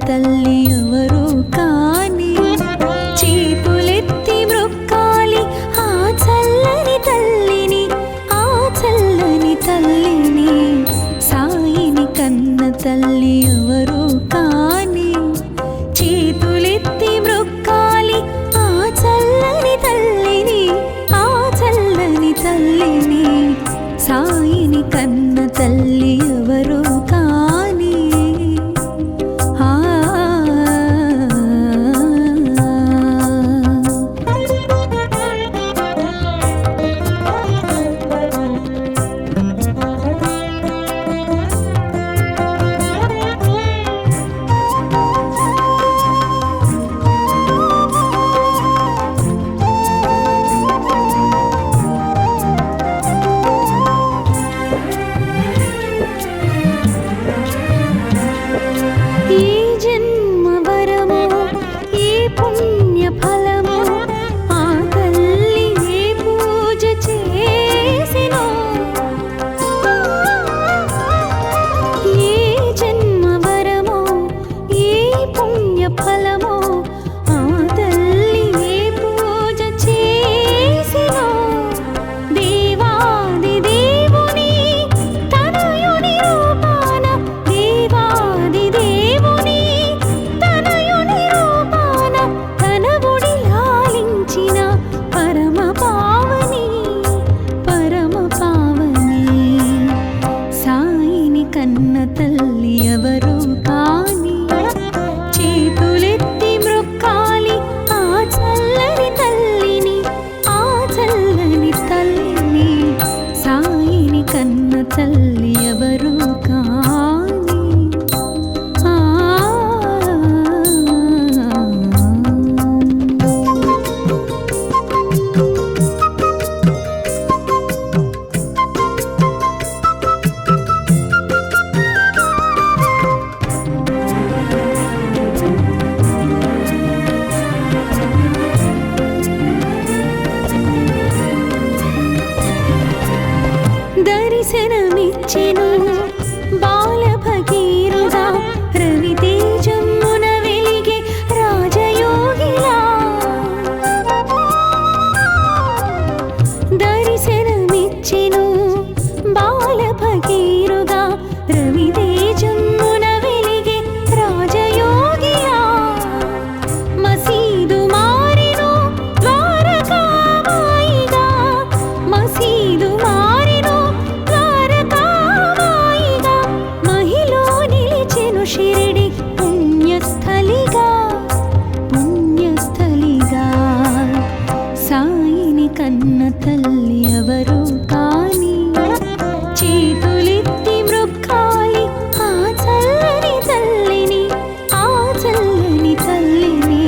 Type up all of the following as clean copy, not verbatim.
తల్లి ఎవరు కాని చేతులెత్తి మ్రొక్కాలి ఆ చల్లని తల్లిని, ఆ చల్లని తల్లిని. సాయిని కన్న తల్లి ఎవరు కాని చేతులెత్తి మ్రొక్కాలి ఆ చల్లని తల్లిని, ఆ చల్లని తల్లిని. సాయిని కన్న తల్లి ఎవరు కాని తల్లి ఎవరు కాని దర్శనమిచ్చెను బాల భగీరథ రవితేజమున వెలిగే రాజయోగిలా. దర్శనమిచ్చెను బాల భగీరథ రవితేజమున వెలిగే రాజయోగిలా. మసీదు మారెను ద్వారకామాయిగా, మసీదు మారెను ద్వారకామాయిగా. మహిలో నిలిచెను షిరిడి పుణ్యస్థలిగా, పుణ్యస్థలిగా. సాయిని కన్న తల్లి ఎవరు కాని చేతులెత్తి మ్రొక్కాలి ఆ చల్లని తల్లిని, ఆ చల్లని తల్లిని.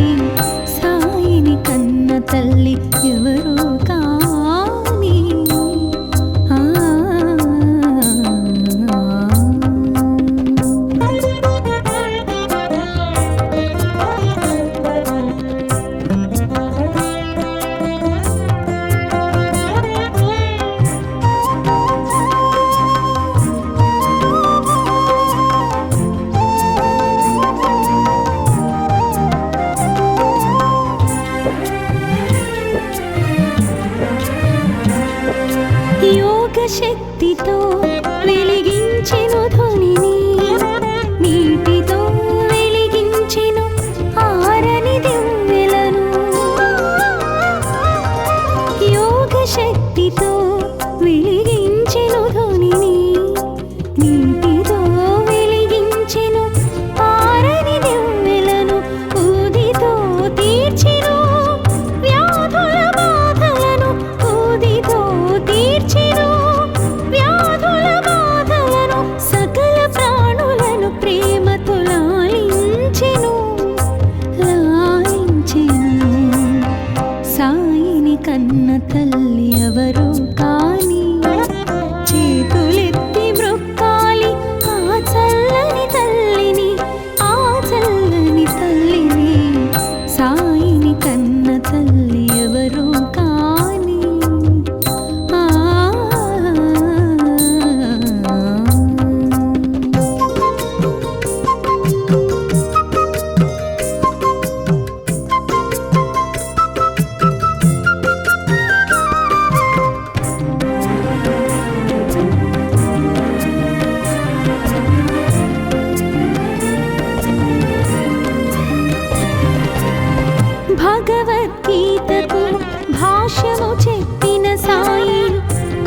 సాయిని కన్న తల్లి ఎవరు కాని యోగ శక్తితో వెలిగించెను ధ్వనిని, నీటితో వెలిగించెను ఆరని దివ్వెలను. యోగ శక్తితో వెలిగించెను ధ్వనిని, నీటితో వెలిగించెను ఆరని దివ్వెలను. ఊదితో తీర్చెను వ్యాధుల బాధలను, ఊదితో తీర్చెను వ్యాధుల బాధలను. సకల ప్రాణులను ప్రేమతో లాలించెను, లాలించెను. సాయిని కన్న తల్లి ఎవరు కాని చేతులెత్తి మ్రొక్కాలి ఆ చల్లని తల్లిని, ఆ చల్లని తల్లిని. సాయిని కన్న తల్లి ఎవరు కాని భగవద్గీతకు భాష్యము చెప్పిన సాయి,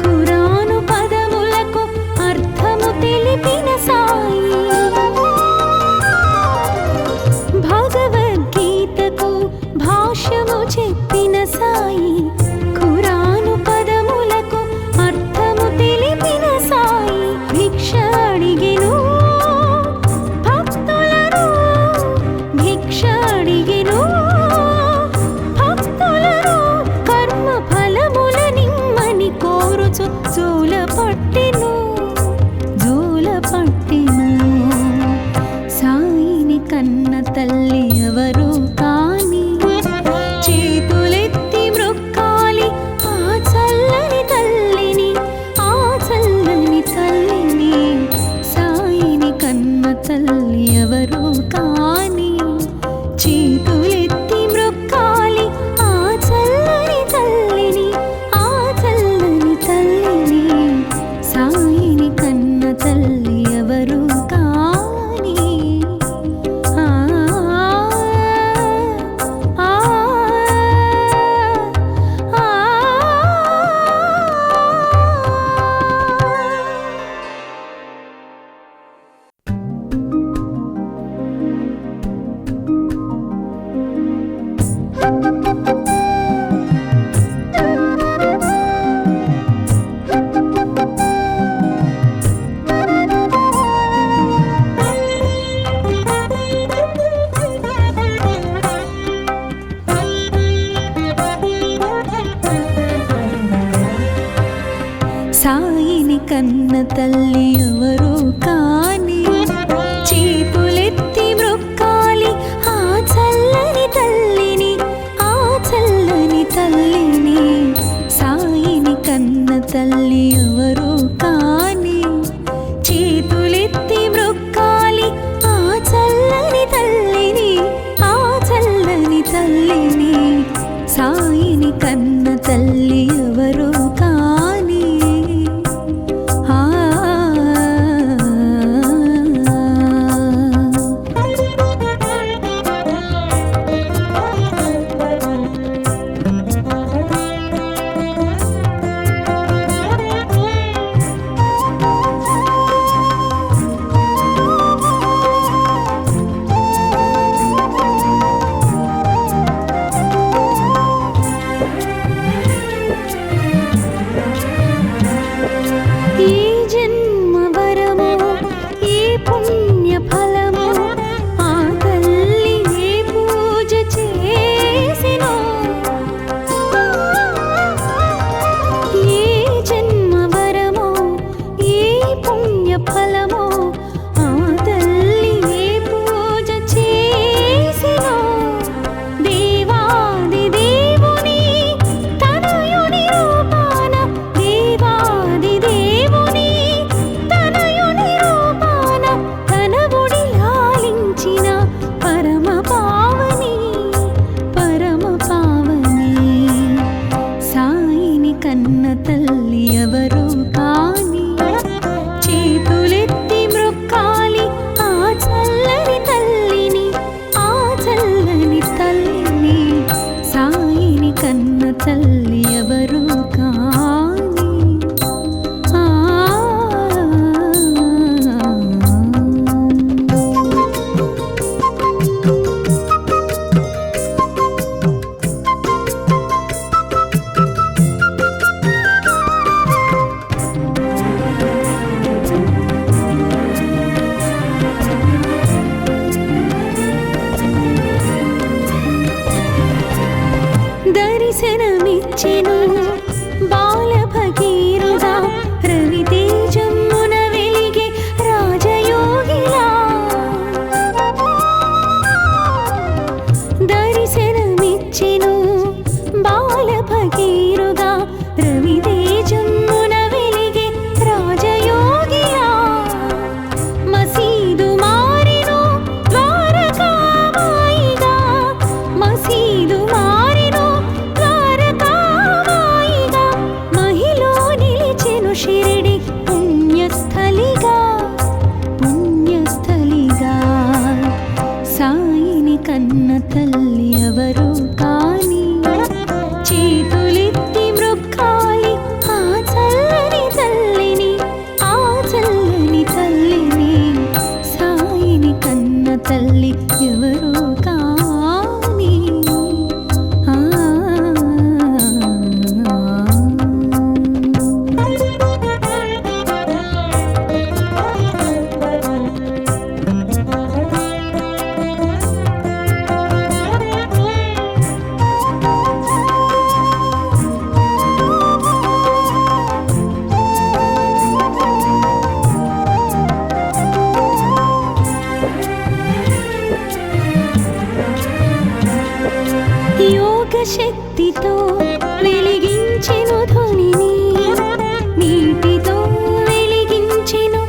ఖురాను పదములకు అర్థము తెలిపిన సాయి. భగవద్గీతకు భాష్యము చెప్పిన సాయి, ఖురాను పదములకు అర్థము తెలిపిన సాయి. భిక్ష అడిగెను భక్తులను, భిక్ష అడిగెను భక్తులను, కర్మ ఫలముల నిమ్మని కోరుచు జోల పట్టెను, జోల పట్టెను. సాయిని కన్న తల్లి ఎవరు కాని, చేతులెత్తి మ్రొక్కాలి ఆ చల్లని తల్లిని, ఆ చల్లని తల్లిని. సాయిని కన్న తల్లి ఎవరు కాని, చేతులెత్తి మ్రొక్కాలి ఆ చల్లని తల్లిని, ఆ చల్లని తల్లిని. సాయిని కన్న తల్లి ఎవరు కాని. ఆ ఆ ఆ సాయిని కన్న తల్లి ఎవరు కాని, చేతులెత్తి మ్రొక్కాలి ఆ చల్లని తల్లిని, ఆ చల్లని తల్లిని. సాయిని కన్న తల్లి ఎవరు కాని, చేతులెత్తి మ్రొక్కాలి ఆ చల్లని తల్లిని, ఆ చల్లని తల్లిని. సాయిని కన్న తల్లి ఎవరు కాని. ఆ ఏ జన్మ వరమో, ఏ పుణ్య ఫలమో, ఆ తల్లి ఏ పూజ చేసినో. ఏ జన్మ వరమో, ఏ పుణ్య ఫలమో, ఆ తల్లి ఏ పూజ చేసినో. దేవాది దేవుని తనయుని రూపాన, దేవాది దేవుని తనయుని రూపాన, తన ఒడి లాలించిన పరమ పావని, పరమ పావని. సాయిని కన్న తల్లి ఎవరు కాని, చేతులెత్తి మ్రొక్కాలి ఆ చల్లని తల్లిని, ఆ చల్లని తల్లిని. సాయిని కన్న తల్లి ఎవరు కాని. ఆ దర్శనమిచ్చెను బాల భగీరథ, రవితేజమున వెలిగే రాజయోగిలా. దర్శనమిచ్చెను బాల భగీరథ, రవితేజమున వెలిగే రాజయోగిలా. మసీదు మారెను ద్వారకామాయిగా, మసీదు మారెను ద్వారకామాయిగా. మహిలో నిలిచెను షిరిడి పుణ్యస్థలిగా, పుణ్యస్థలిగా. సాయిని కన్న తల్లి ఎవరు కా యోగ శక్తితో వెలిగించెను ధ్వనిని, నీటితో వెలిగించెను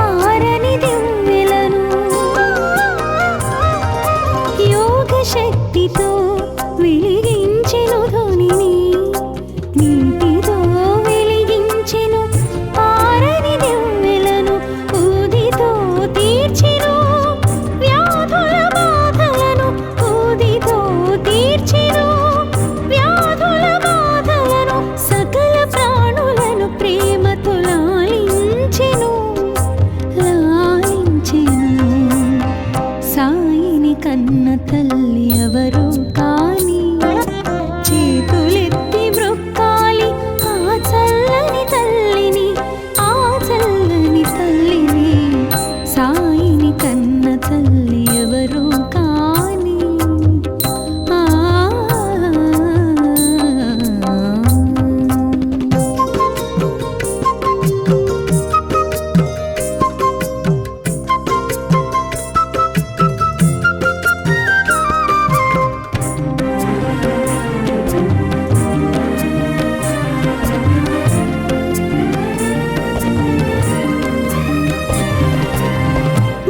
ఆరని దివ్వెలను. యోగ శక్తితో వెలిగించెను ధ్వనిని, నీటితో వెలిగించెను ఆరని దివ్వెలను. ఊదితో తీర్చెను వ్యాధుల బాధలను, ఊదితో తీర్చెను వ్యాధుల బాధలను. సకల ప్రాణులను ప్రేమతో లాలించెను, లాలించెను. సాయిని కన్న తల్లి ఎవరు కాని, చేతులెత్తి మ్రొక్కాలి ఆ చల్లని తల్లిని, ఆ చల్లని తల్లిని. సాయిని కన్న తల్లి ఎవరు కాని. ఆ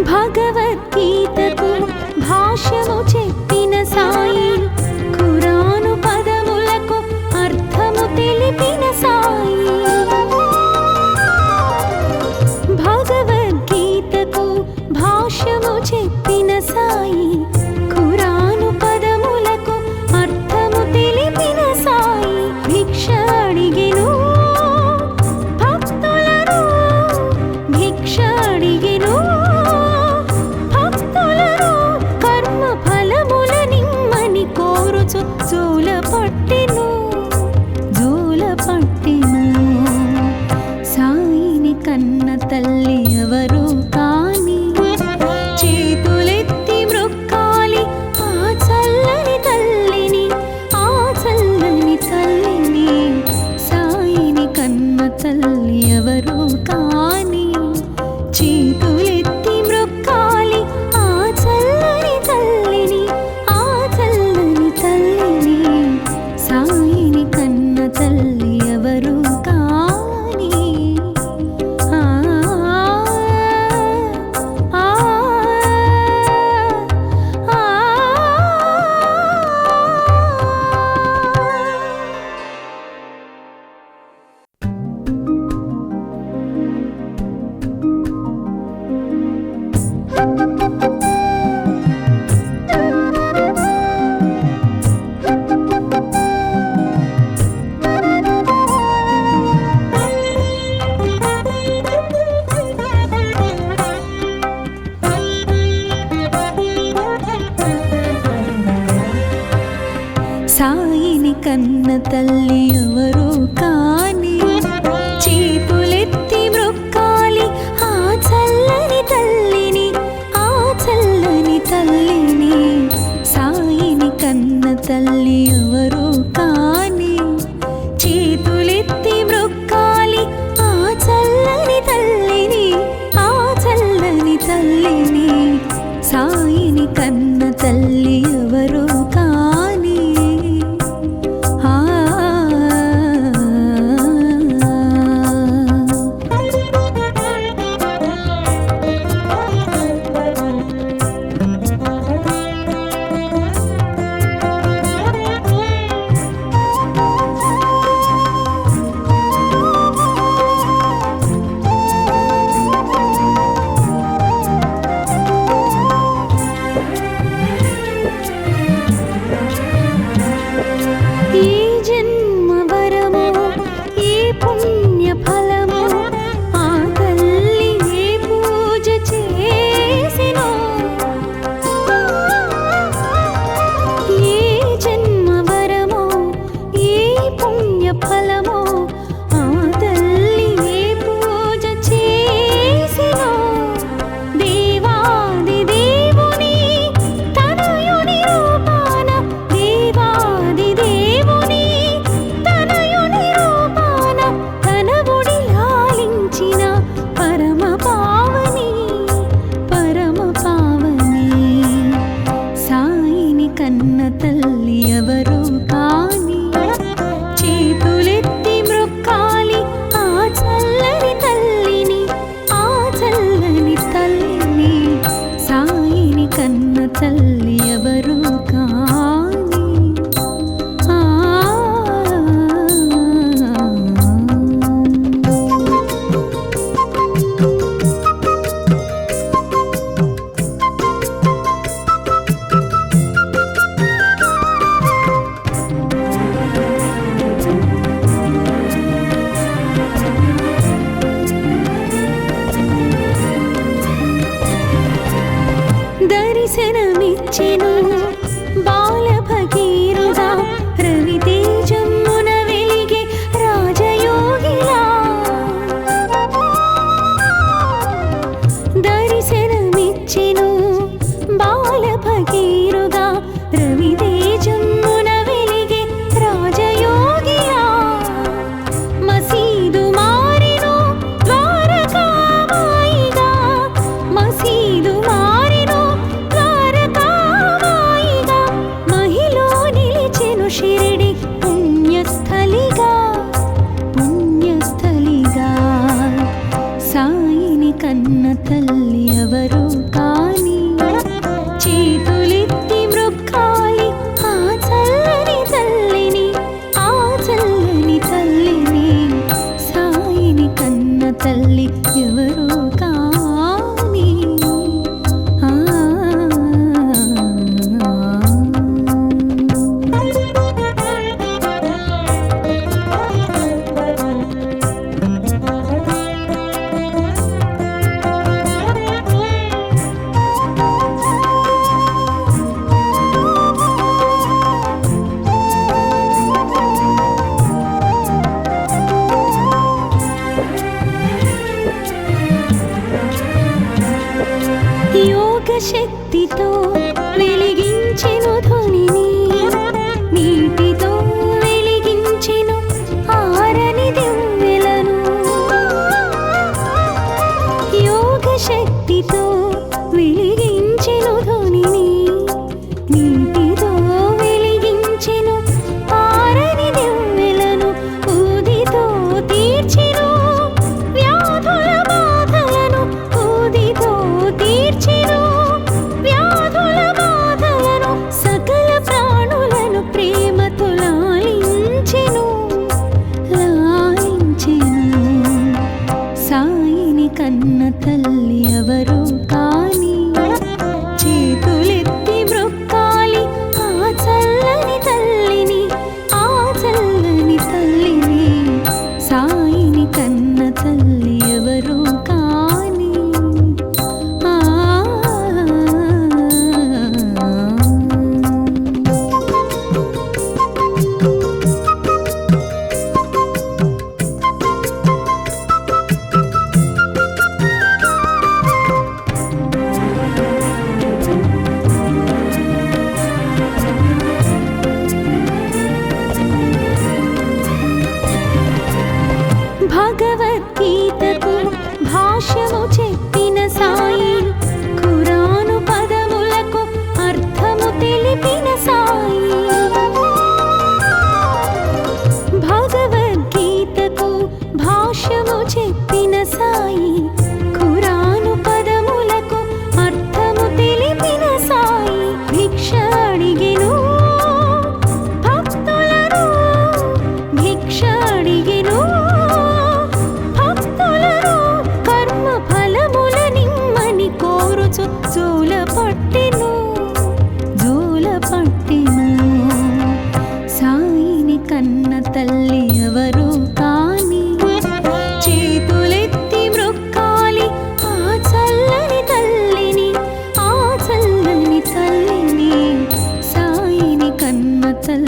భగవద్గీతకు భాష్యము చెప్పిన సాయి, ఖురాను పదములకు అర్థము తెలిపిన సాయి. భగవద్గీతకు భాష్యము చెప్పిన సాయి, ఖురాను పదములకు అర్థము తెలిపిన సాయి. భిక్ష అడిగెను భక్తులను, భిక్ష అడిగెను భక్తులను. కర్మ ఫలముల నిమ్మని కోరుచు జోల పట్టెను, జోల పట్టెను. సాయిని కన్న తల్లి ఎవరు కాని, చేతులెత్తి మ్రొక్కాలి ఆ చల్లని తల్లిని, ఆ చల్లని తల్లిని. సాయిని కన్న తల్లి ఎవరు కాని, చేతులెత్తి మ్రొక్కాలి ఆ చల్లని తల్లిని, ఆ చల్లని తల్లిని. సాయిని కన్న తల్లి ఎవరు కాని. ఆ ఆ ఆ సాయిని కన్న తల్లి ఎవరు కాని, చేతులెత్తి మ్రొక్కాలి ఆ చల్లని తల్లిని, ఆ చల్లని తల్లిని. సాయిని కన్న తల్లి ఎవరు కాని, చేతులెత్తి మ్రొక్కాలి ఆ చల్లని తల్లిని, ఆ చల్లని తల్లిని. సాయిని కన్న తల్లి ఎవరు కాని. ఆ దేవుని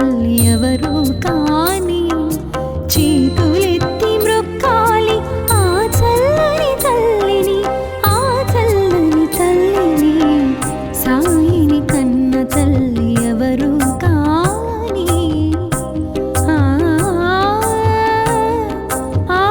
తల్లి ఎవరు కాని చేతులెత్తి మ్రొక్కాలి ఆ చల్లని తల్లిని ఆ చల్లని తల్లిని సాయిని కన్న తల్లి ఎవరు కాని ఆ ఆ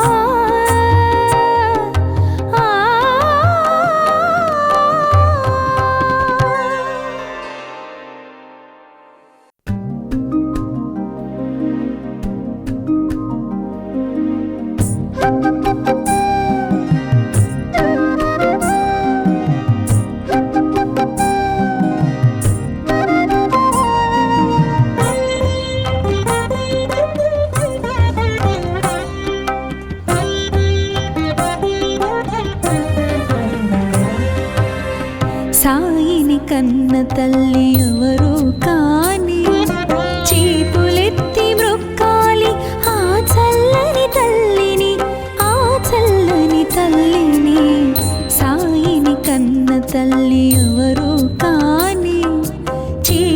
సాయిని కన్న తల్లి ఎవరు కాని చేతులెత్తి మ్రొక్కాలి ఆ చల్లని తల్లిని ఆ చల్లని తల్లిని సాయిని కన్న తల్లి ఎవరు కాని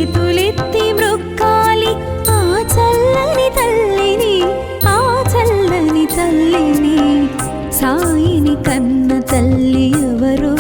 చేతులెత్తి మ్రొక్కాలి ఆ చల్లని తల్లిని ఆ చల్లని తల్లిని సాయిని కన్న తల్లి ఎవరు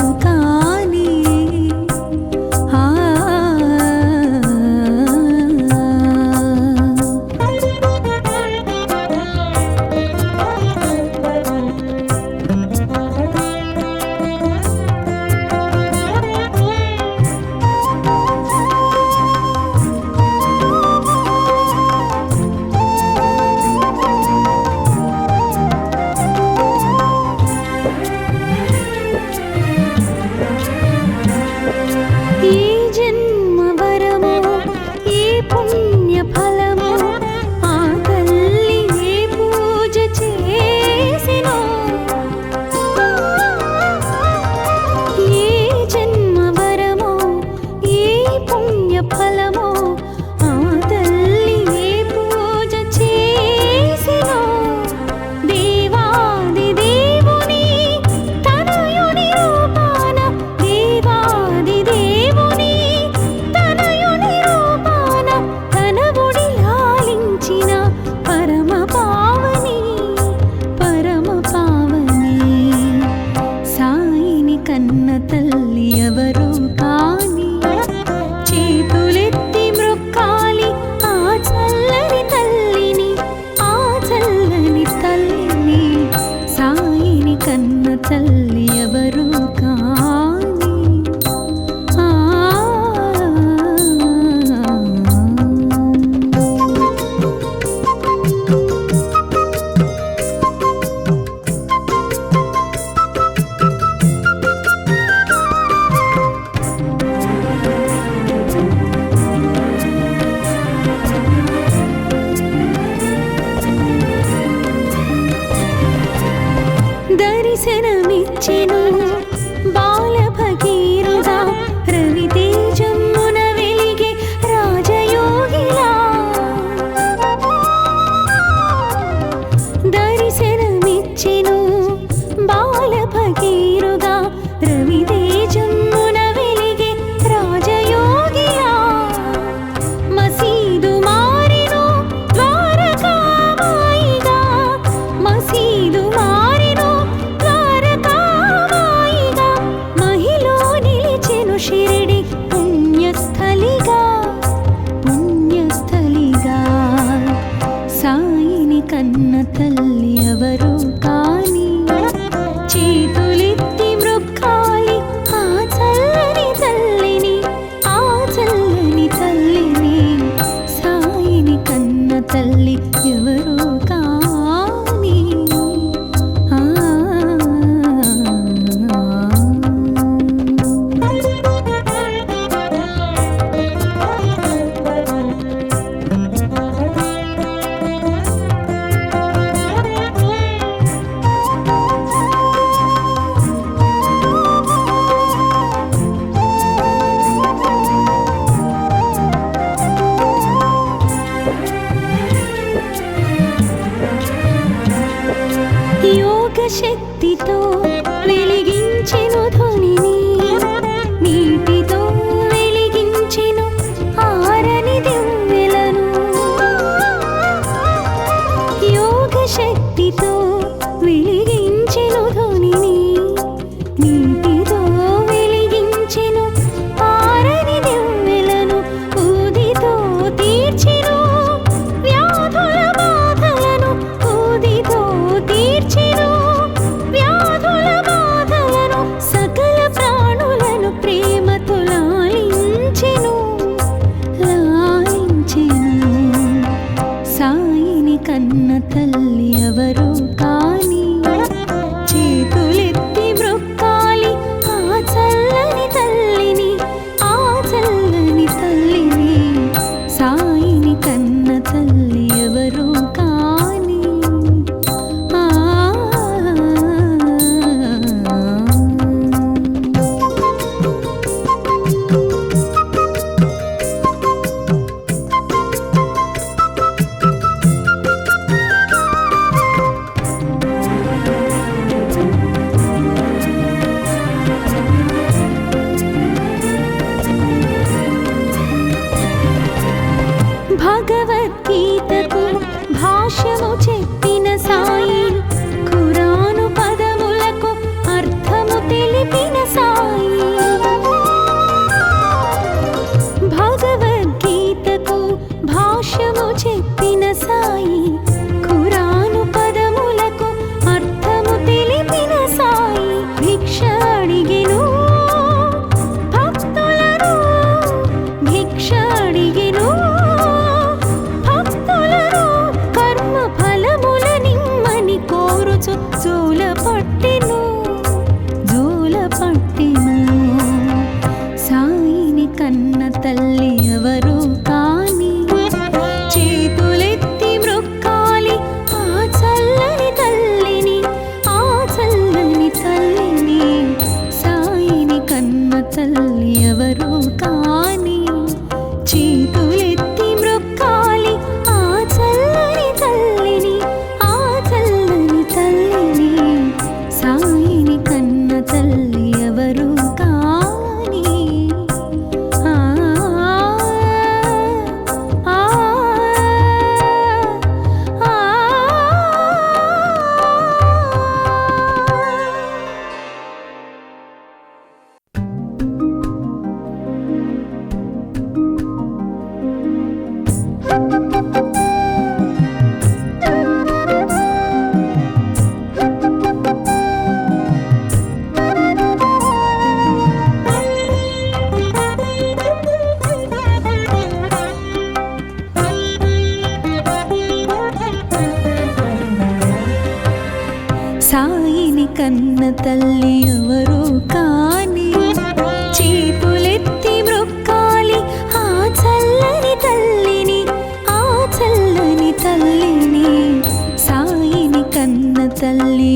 కాని దర్శనమిచ్చెను బాల భగీరథ రవితేజమున వెలిగే రాజయోగిలా దర్శనమిచ్చెను బాల భగీరథ రవితేజమున వెలిగే రాజయోగిలా మసీదు మారెను ద్వారకామాయిగా మసీదు మారెను షిరిడి పుణ్యస్థలిగా పుణ్యస్థలిగా సాయిని కన్న తల్లి ఎవరు కాని చేతులెత్తి మ్రొక్కాలి ఆ చల్లని తల్లిని ఆ చల్లని తల్లిని సాయిని కన్న తల్లి ఎవరు కాని శక్తితో వెలిగించెను ధ్వనిని నీటితో వెలిగించెను ఆరని దివ్వెలను తల్లి ఎవరు కాని చేతులెత్తి మ్రొక్కాలి ఆ చల్లని తల్లిని ఆ చల్లని తల్లిని సాయిని కన్న తల్లి ఎవరు కాని ఆ భగవద్గీతకు భాష్యము చెప్పిన సాయి ఖురాను పదములకు అర్థము తెలిపిన సాయి భగవద్గీతకు భాష్యము చెప్పిన సాయి ఖురాను పదములకు అర్థము తెలిపిన సాయి భిక్ష అడిగెను భక్తులను భిక్ష అడిగెను జోల పట్టెను సాయిని కన్న తల్లి ఎవరు కాని చేతులెత్తి మ్రొక్కాలి ఆ చల్లని తల్లిని ఆ చల్లని తల్లిని సాయిని కన్న తల్లి ఎవరు కాని చేతులెత్తి మ్రొక్కాలి ఆ చల్లని తల్లిని ఆ చల్లని తల్లిని సాయిని కన్న తల్లి ఎవరు కాని ఆ ఆ ఆ సాయిని కన్న తల్లి ఎవరు కాని చేతులెత్తి మ్రొక్కాలి ఆ చల్లని తల్లిని ఆ చల్లని తల్లిని సాయిని కన్న తల్లి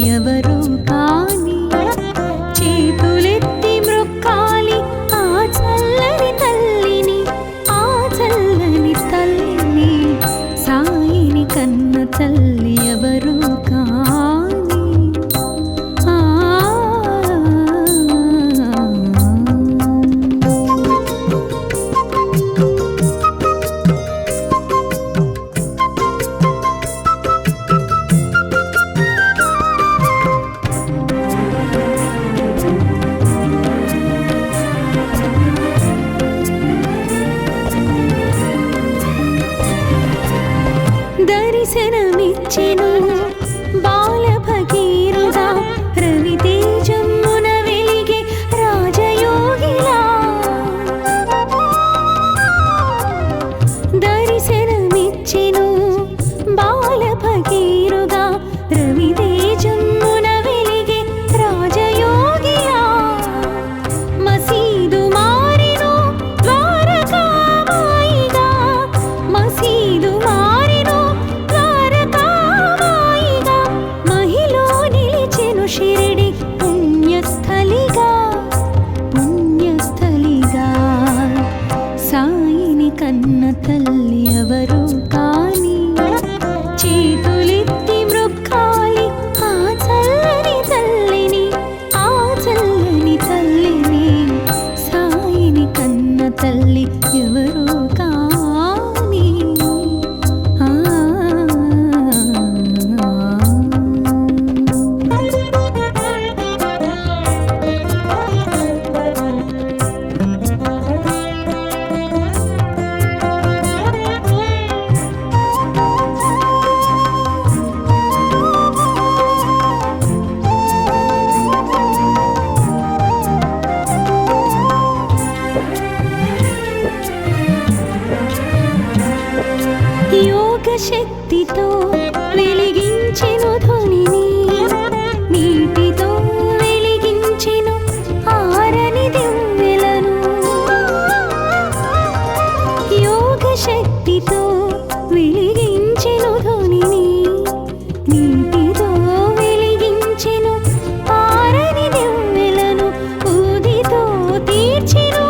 ఎవరు కాని చేతులెత్తి మ్రొక్కాలి ఆ చల్లని తల్లిని ఆ చల్లని తల్లిని సాయిని కన్న తల్లి ఎవరు కాని ఆ దర్శనమిచ్చెను శక్తితో వెలిగించెను ధ్వనిని, నీటితో వెలిగించెను ఆరని దివ్వెలను. యోగ శక్తితో వెలిగించెను ధ్వనిని, నీటితో వెలిగించెను ఆరని దివ్వెలను. ఊదితో తీర్చెను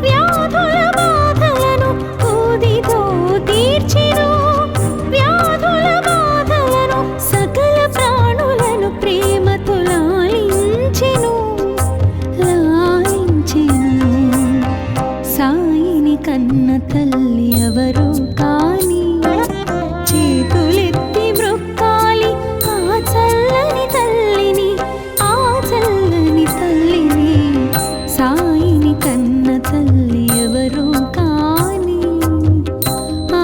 వ్యాధుల బాధలను, ఊదితో తీర్చెను వ్యాధుల బాధలను. సకల ప్రాణులను ప్రేమతో లాలించెను, లాలించెను. సాయిని కన్న తల్లి ఎవరు కాని, చేతులెత్తి మ్రొక్కాలి ఆ చల్లని తల్లిని, ఆ చల్లని తల్లిని. సాయిని కన్న తల్లి ఎవరు కాని. ఆ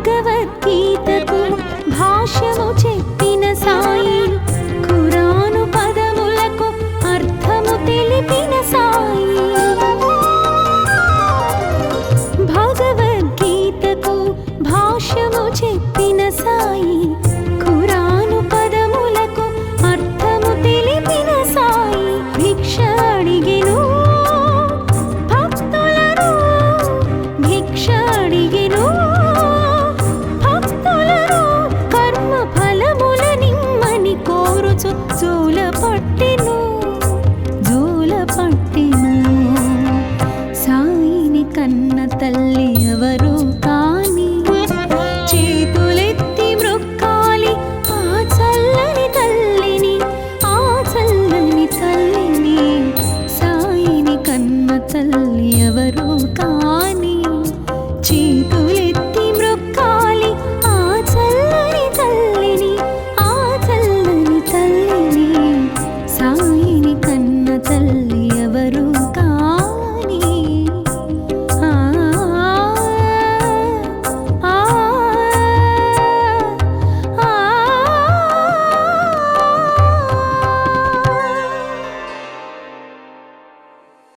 భగవద్గీతకు భాష్యము చెప్పిన సాయి, ఖురాను పదములకు అర్థము తెలిపిన సాయి. భగవద్గీతకు భాష్యము చెప్పిన సాయి, ఖురాను పదములకు అర్థము తెలిపిన సాయి. భిక్ష అడిగెను భక్తులను, భిక్ష అడిగెను భక్తులను. కర్మ ఫలముల నిమ్మని కోరుచు జోల పట్టిన